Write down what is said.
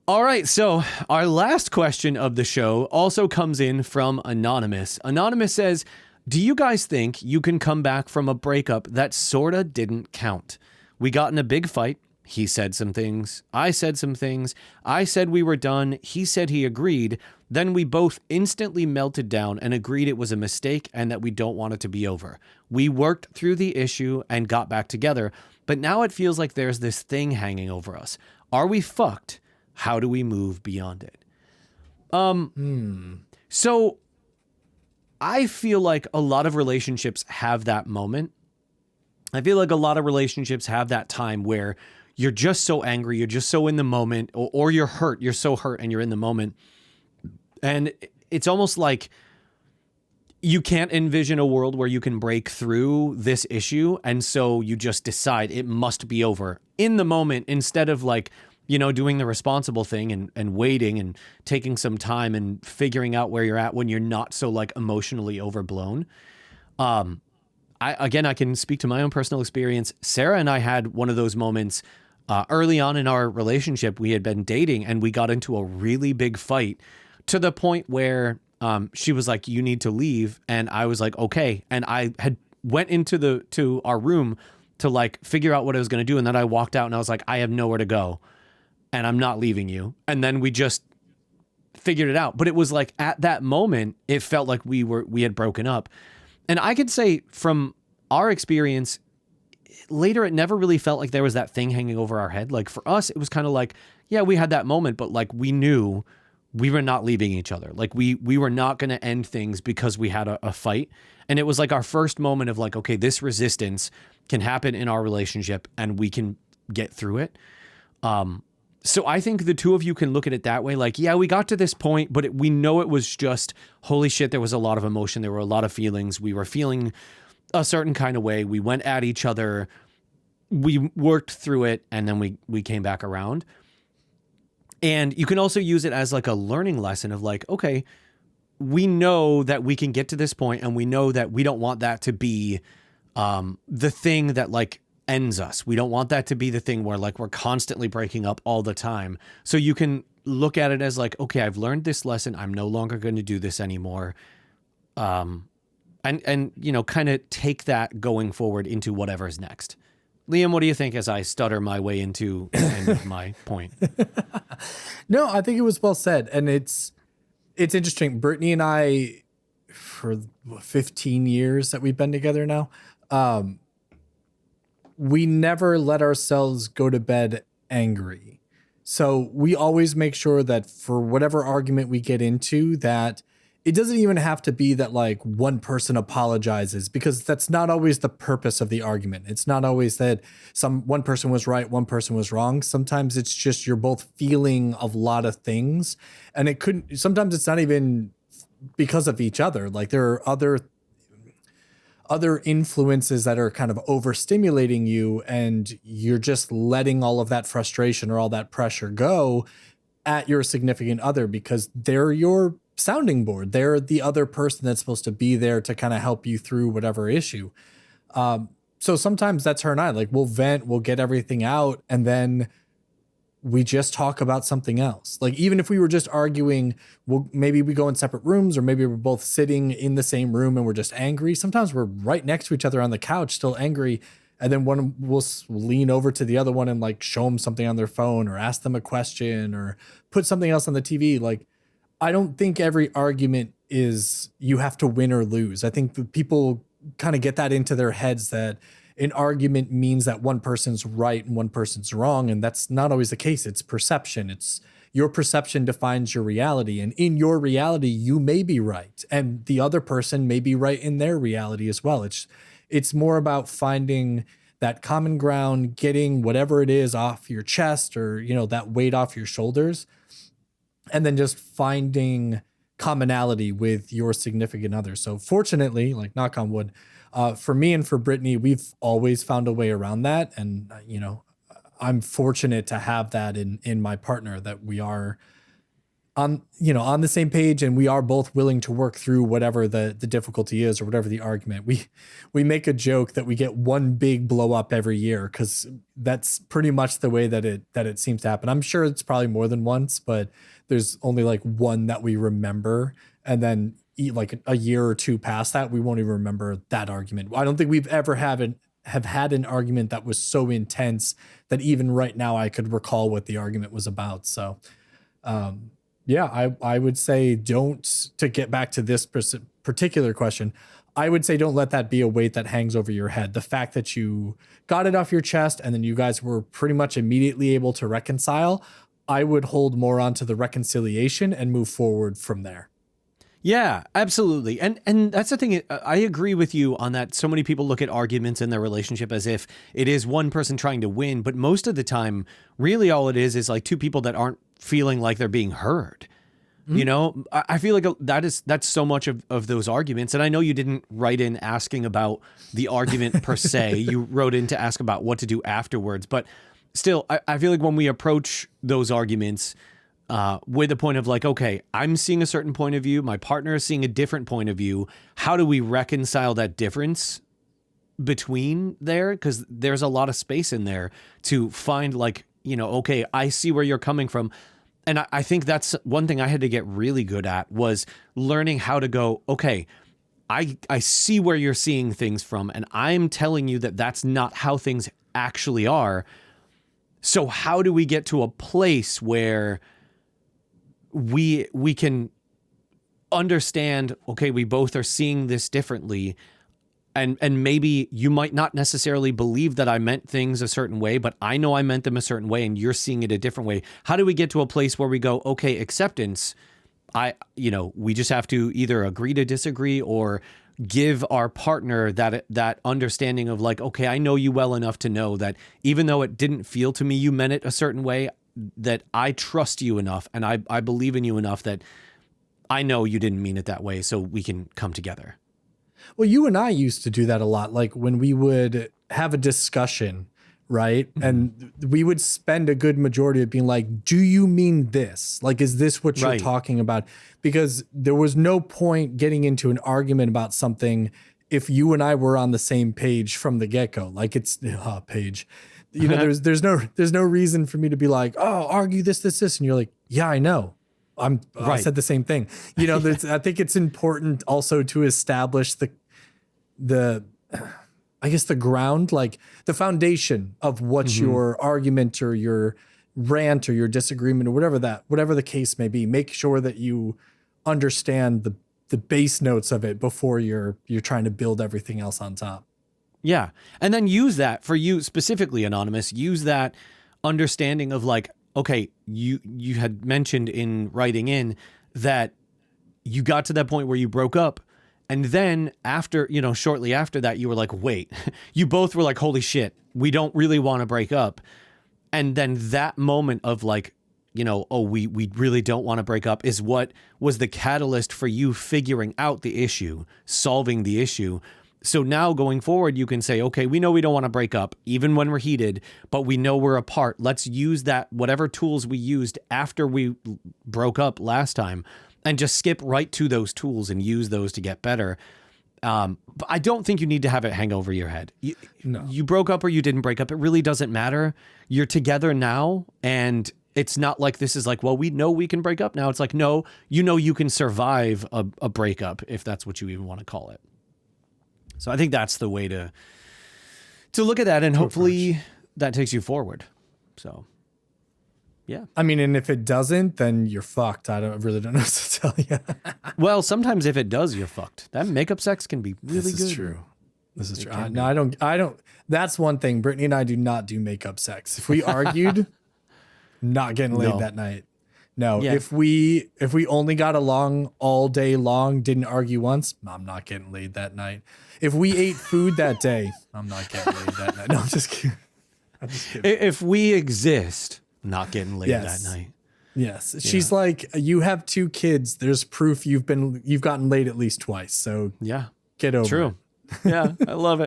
All right, so our last question of the show also comes in from Anonymous. Anonymous says, do you guys think you can come back from a breakup that sorta didn't count? We got in a big fight. He said some things. I said some things. I said we were done. He said he agreed. Then we both instantly melted down and agreed it was a mistake and that we don't want it to be over. We worked through the issue and got back together, but now it feels like there's this thing hanging over us. Are we fucked? How do we move beyond it? So I feel like a lot of relationships have that moment. I feel like a lot of relationships have that time where you're just so angry, you're just so in the moment, or you're hurt, you're so hurt and you're in the moment. And it's almost like you can't envision a world where you can break through this issue. And so you just decide it must be over in the moment instead of like, you know, doing the responsible thing and waiting and taking some time and figuring out where you're at when you're not so like emotionally overblown. I can speak to my own personal experience. Sarah and I had one of those moments early on in our relationship. We had been dating and we got into a really big fight to the point where she was like, you need to leave. And I was like, okay. And I had went to our room to like figure out what I was going to do. And then I walked out and I was like, I have nowhere to go and I'm not leaving you. And then we just figured it out. But it was like at that moment, it felt like we had broken up. And I could say from our experience later, it never really felt like there was that thing hanging over our head. Like for us, it was kind of like, yeah, we had that moment, but like we knew we were not leaving each other. Like we were not going to end things because we had a fight. And it was like our first moment of like, okay, this resistance can happen in our relationship and we can get through it. So I think the two of you can look at it that way. Like, yeah, we got to this point, but we know it was just, holy shit, there was a lot of emotion. There were a lot of feelings. We were feeling a certain kind of way. We went at each other. We worked through it. And then we came back around. And you can also use it as like a learning lesson of like, okay, we know that we can get to this point and we know that we don't want that to be the thing that like ends us. We don't want that to be the thing where like we're constantly breaking up all the time. So you can look at it as like, okay, I've learned this lesson. I'm no longer going to do this anymore. And you know, kind of take that going forward into whatever's next. Liam, what do you think as I stutter my way into my point? No, I think it was well said. And it's interesting. Brittany and I, for 15 years that we've been together now, we never let ourselves go to bed angry. So we always make sure that for whatever argument we get into, that it doesn't even have to be that like one person apologizes, because that's not always the purpose of the argument. It's not always that one person was right, one person was wrong. Sometimes it's just you're both feeling a lot of things, and sometimes it's not even because of each other. Like there are other influences that are kind of overstimulating you, and you're just letting all of that frustration or all that pressure go at your significant other because they're your sounding board. They're the other person that's supposed to be there to kind of help you through whatever issue. So sometimes that's her and I, like we'll vent, we'll get everything out, and then we just talk about something else. Like even if we were just arguing, maybe we go in separate rooms, or maybe we're both sitting in the same room and we're just angry. Sometimes we're right next to each other on the couch, still angry. And then one will lean over to the other one and like show them something on their phone or ask them a question or put something else on the TV. Like, I don't think every argument is you have to win or lose. I think people kind of get that into their heads that an argument means that one person's right and one person's wrong. And that's not always the case. It's perception. It's your perception defines your reality. And in your reality, you may be right. And the other person may be right in their reality as well. It's more about finding that common ground, getting whatever it is off your chest or, you know, that weight off your shoulders. And then just finding commonality with your significant other. So fortunately, like knock on wood, for me and for Brittany, we've always found a way around that. And, you know, I'm fortunate to have that in my partner, that we are on the same page, and we are both willing to work through whatever the difficulty is or whatever the argument. We make a joke that we get one big blow up every year, because that's pretty much the way that it seems to happen. I'm sure it's probably more than once, but there's only like one that we remember, and then like a year or two past that, we won't even remember that argument. I don't think we've ever have had an argument that was so intense that even right now I could recall what the argument was about. So yeah, I would say to get back to this particular question, I would say don't let that be a weight that hangs over your head. The fact that you got it off your chest and then you guys were pretty much immediately able to reconcile, I would hold more onto the reconciliation and move forward from there. Yeah, absolutely. And that's the thing. I agree with you on that. So many people look at arguments in their relationship as if it is one person trying to win. But most of the time, really all it is like two people that aren't feeling like they're being heard. Mm-hmm. You know, I feel like that's so much of those arguments. And I know you didn't write in asking about the argument per se. You wrote in to ask about what to do afterwards. But still, I feel like when we approach those arguments with the point of like, okay, I'm seeing a certain point of view, my partner is seeing a different point of view. How do we reconcile that difference between there? Because there's a lot of space in there to find like, you know, okay, I see where you're coming from. And I think that's one thing I had to get really good at, was learning how to go, okay, I see where you're seeing things from, and I'm telling you that that's not how things actually are. So how do we get to a place where we can understand, okay, we both are seeing this differently, and maybe you might not necessarily believe that I meant things a certain way, but I know I meant them a certain way and you're seeing it a different way. How do we get to a place where we go, okay, acceptance, we just have to either agree to disagree or give our partner that understanding of like, okay, I know you well enough to know that even though it didn't feel to me you meant it a certain way, that I trust you enough and I believe in you enough that I know you didn't mean it that way, so we can come together. Well, you and I used to do that a lot. Like when we would have a discussion, right? Mm-hmm. And we would spend a good majority of being like, do you mean this? Like, is this what you're talking about? Because there was no point getting into an argument about something if you and I were on the same page from the get-go. Like it's page. You know, there's no reason for me to be like, oh, argue this. And you're like, yeah, I know. I said the same thing. You know, I think it's important also to establish the I guess the ground, like the foundation of what your argument or your rant or your disagreement or whatever the case may be. Make sure that you understand the base notes of it before you're trying to build everything else on top. Yeah. And then use that for you specifically, Anonymous, use that understanding of like, okay, you had mentioned in writing in that you got to that point where you broke up. And then after, shortly after that, you were like, wait, you both were like, holy shit, we don't really want to break up. And then that moment of like, we really don't want to break up is what was the catalyst for you figuring out the issue, solving the issue. So now going forward, you can say, okay, we know we don't want to break up even when we're heated, but we know we're apart. Let's use that, whatever tools we used after we broke up last time, and just skip right to those tools and use those to get better. But I don't think you need to have it hang over your head. You broke up or you didn't break up. It really doesn't matter. You're together now, and it's not like this is like, well, we know we can break up now. It's like, no, you can survive a breakup, if that's what you even want to call it. So I think that's the way to look at that, and hopefully that takes you forward. So, yeah. I mean, and if it doesn't, then you're fucked. I really don't know what to tell you. Well, sometimes if it does, you're fucked. That makeup sex can be really good. This is true. This is true. No, I don't. That's one thing. Brittany and I do not do makeup sex. If we argued, not getting laid that night. No, yeah. If we only got along all day long, didn't argue once, I'm not getting laid that night. If we ate food that day, I'm not getting laid that night. No, I'm just kidding. If we exist, not getting laid that night. Yes. Yeah. She's like, you have 2 kids. There's proof you've gotten laid at least twice. So yeah, get over it. True. Yeah, I love it.